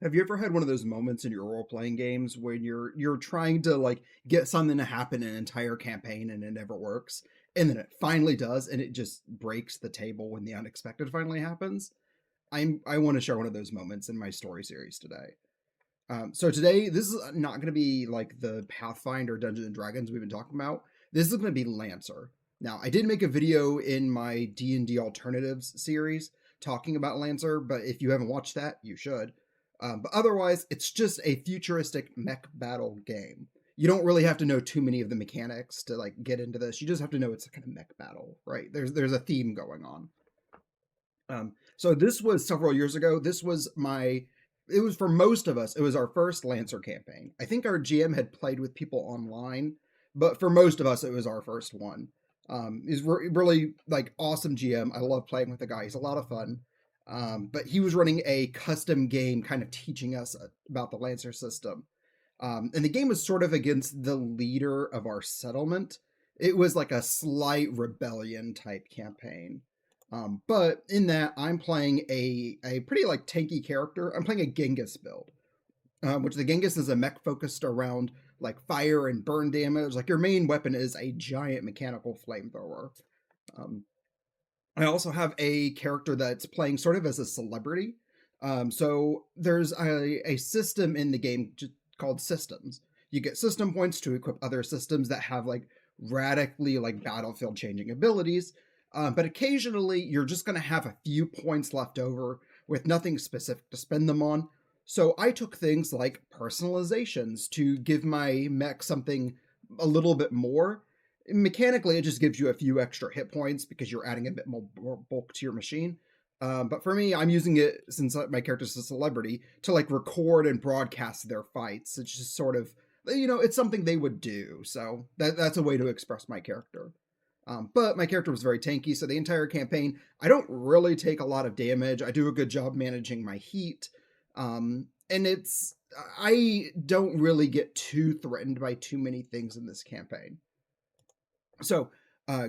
Have you ever had one of those moments in your role-playing games when you're trying to like get something to happen in an entire campaign and it never works, and then it finally does, and it just breaks the table when the unexpected finally happens? I want to share one of those moments in my story series today. So today, this is not going to be like the Pathfinder Dungeons and Dragons we've been talking about. This is going to be Lancer. Now, I did make a video in my D&D Alternatives series talking about Lancer, but if you haven't watched that, you should. But otherwise, it's just a futuristic mech battle game. You don't really have to know too many of the mechanics to like get into this. You just have to know it's a kind of mech battle, right? There's a theme going on. So this was several years ago. It was for most of us, it was our first Lancer campaign. I think our GM had played with people online, but for most of us, it was our first one. He's really like awesome GM. I love playing with the guy. He's a lot of fun. But he was running a custom game, kind of teaching us about the Lancer system. And the game was sort of against the leader of our settlement. It was like a slight rebellion type campaign. But in that, I'm playing a pretty like tanky character. I'm playing a Genghis build, which the Genghis is a mech focused around like fire and burn damage. Like your main weapon is a giant mechanical flamethrower. Um, I also have a character that's playing sort of as a celebrity. So there's a system in the game called systems. You get system points to equip other systems that have like radically like battlefield changing abilities. But occasionally you're just going to have a few points left over with nothing specific to spend them on. So I took things like personalizations to give my mech something a little bit more. Mechanically, it just gives you a few extra hit points because you're adding a bit more bulk to your machine. But for me, I'm using it since my character's a celebrity to like record and broadcast their fights. It's just sort of, it's something they would do. So that's a way to express my character. But my character was very tanky, so the entire campaign, I don't really take a lot of damage. I do a good job managing my heat. And I don't really get too threatened by too many things in this campaign. So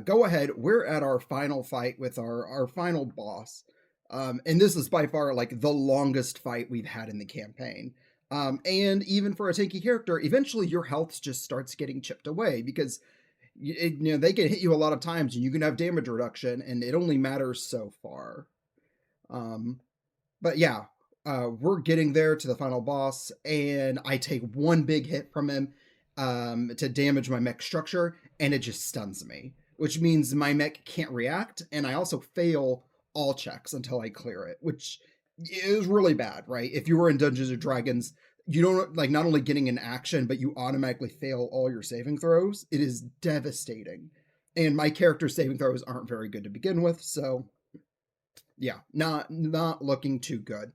go ahead. We're at our final fight with our final boss. And this is by far like the longest fight we've had in the campaign. And even for a tanky character, eventually your health just starts getting chipped away because they can hit you a lot of times and you can have damage reduction, and it only matters so far. But yeah, we're getting there to the final boss, and I take one big hit from him to damage my mech structure, and it just stuns me, which means my mech can't react, and I also fail all checks until I clear it, which is really bad, right? If you were in Dungeons and Dragons, you don't like not only getting an action, but you automatically fail all your saving throws. It is devastating. And my character's saving throws aren't very good to begin with, so yeah, not looking too good.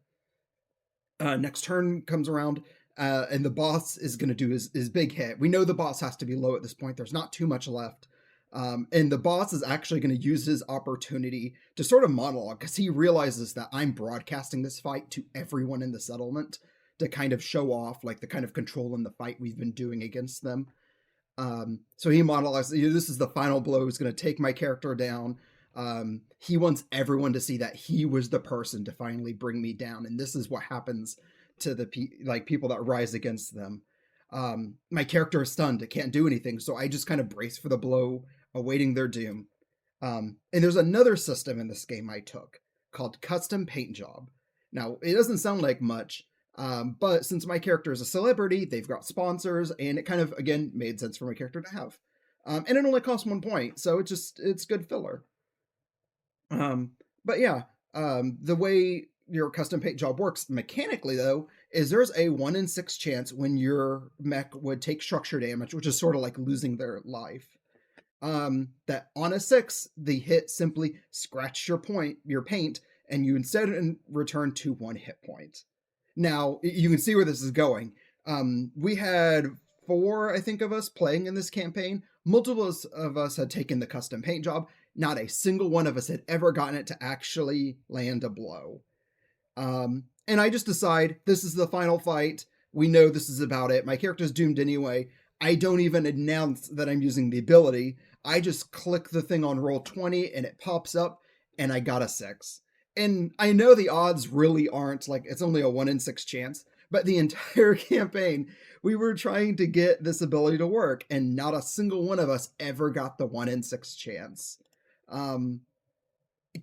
Next turn comes around, and the boss is going to do his big hit. We know the boss has to be low at this point. There's not too much left. And the boss is actually going to use his opportunity to sort of monologue because he realizes that I'm broadcasting this fight to everyone in the settlement to kind of show off like the kind of control in the fight we've been doing against them. So he monologues, this is the final blow. He's going to take my character down. He wants everyone to see that he was the person to finally bring me down, and this is what happens to the people that rise against them. My character is stunned; it can't do anything, so I just kind of brace for the blow, awaiting their doom. And there's another system in this game I took called Custom Paintjob. Now, it doesn't sound like much, but since my character is a celebrity, they've got sponsors, and it kind of, again, made sense for my character to have. And it only costs 1 point, so it's good filler. But yeah, the way your custom paint job works mechanically, though, is there's a 1 in 6 chance when your mech would take structure damage, which is sort of like losing their life. That on a 6, the hit simply scratch your paint, and you instead return to 1 hit point. Now, you can see where this is going. We had 4, I think, of us playing in this campaign. Multiple of us had taken the custom paint job. Not a single one of us had ever gotten it to actually land a blow. And I just decide this is the final fight. We know this is about it. My character's doomed anyway. I don't even announce that I'm using the ability. I just click the thing on roll 20 and it pops up and I got a 6. And I know the odds really aren't like it's only a 1 in 6 chance, but the entire campaign, we were trying to get this ability to work, and not a single one of us ever got the 1 in 6 chance. Um,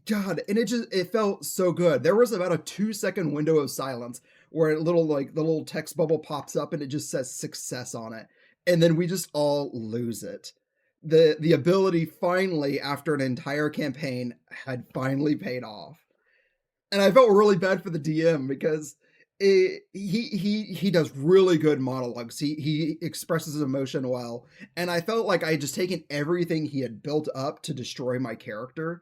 God, and it felt so good. There was about a 2-second window of silence where a little like the little text bubble pops up and it just says success on it. And then we just all lose it. The ability finally, after an entire campaign, had finally paid off. And I felt really bad for the DM because he does really good monologues. He expresses his emotion well, and I felt like I had just taken everything he had built up to destroy my character,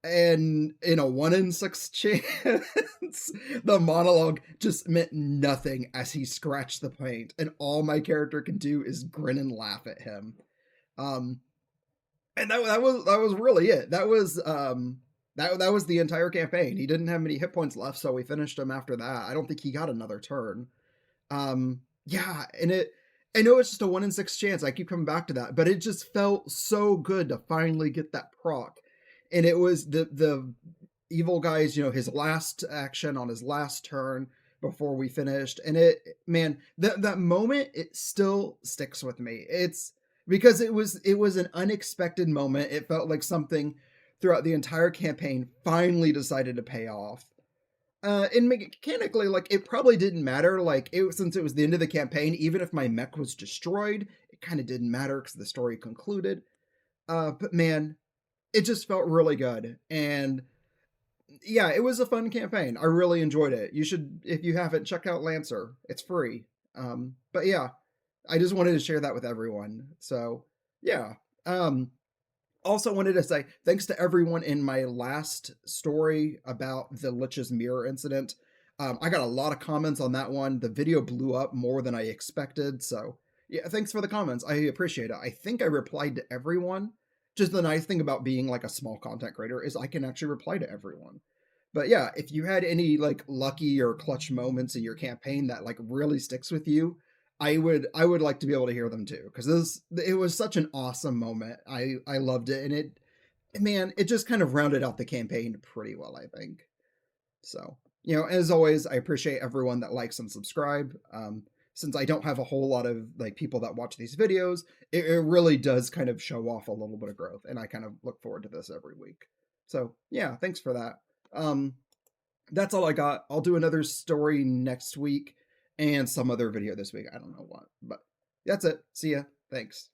and in a 1 in 6 chance, the monologue just meant nothing as he scratched the paint, and all my character can do is grin and laugh at him. Um, and that was really it. That was the entire campaign. He didn't have many hit points left, so we finished him after that. I don't think he got another turn. Yeah, and I know it's just a 1 in 6 chance. I keep coming back to that, but it just felt so good to finally get that proc. And it was the evil guy's, his last action on his last turn before we finished. And man, that moment, it still sticks with me. It's because it was an unexpected moment. It felt like something throughout the entire campaign finally decided to pay off. And mechanically, like, it probably didn't matter. Like, since it was the end of the campaign, even if my mech was destroyed, it kind of didn't matter because the story concluded. But man, it just felt really good. And yeah, it was a fun campaign. I really enjoyed it. You should, if you haven't, check out Lancer. It's free. But yeah, I just wanted to share that with everyone. So yeah. Also wanted to say thanks to everyone in my last story about the Lich's Mirror incident. I got a lot of comments on that one. The video blew up more than I expected. So yeah, thanks for the comments. I appreciate it. I think I replied to everyone. Just the nice thing about being like a small content creator is I can actually reply to everyone. But yeah, if you had any like lucky or clutch moments in your campaign that like really sticks with you, I would like to be able to hear them too, because it was such an awesome moment. I loved it, and it just kind of rounded out the campaign pretty well, I think. So, as always, I appreciate everyone that likes and subscribe. Since I don't have a whole lot of like people that watch these videos, it really does kind of show off a little bit of growth, and I kind of look forward to this every week. So yeah, thanks for that. That's all I got. I'll do another story next week and some other video this week. I don't know what, but that's it. See ya. Thanks.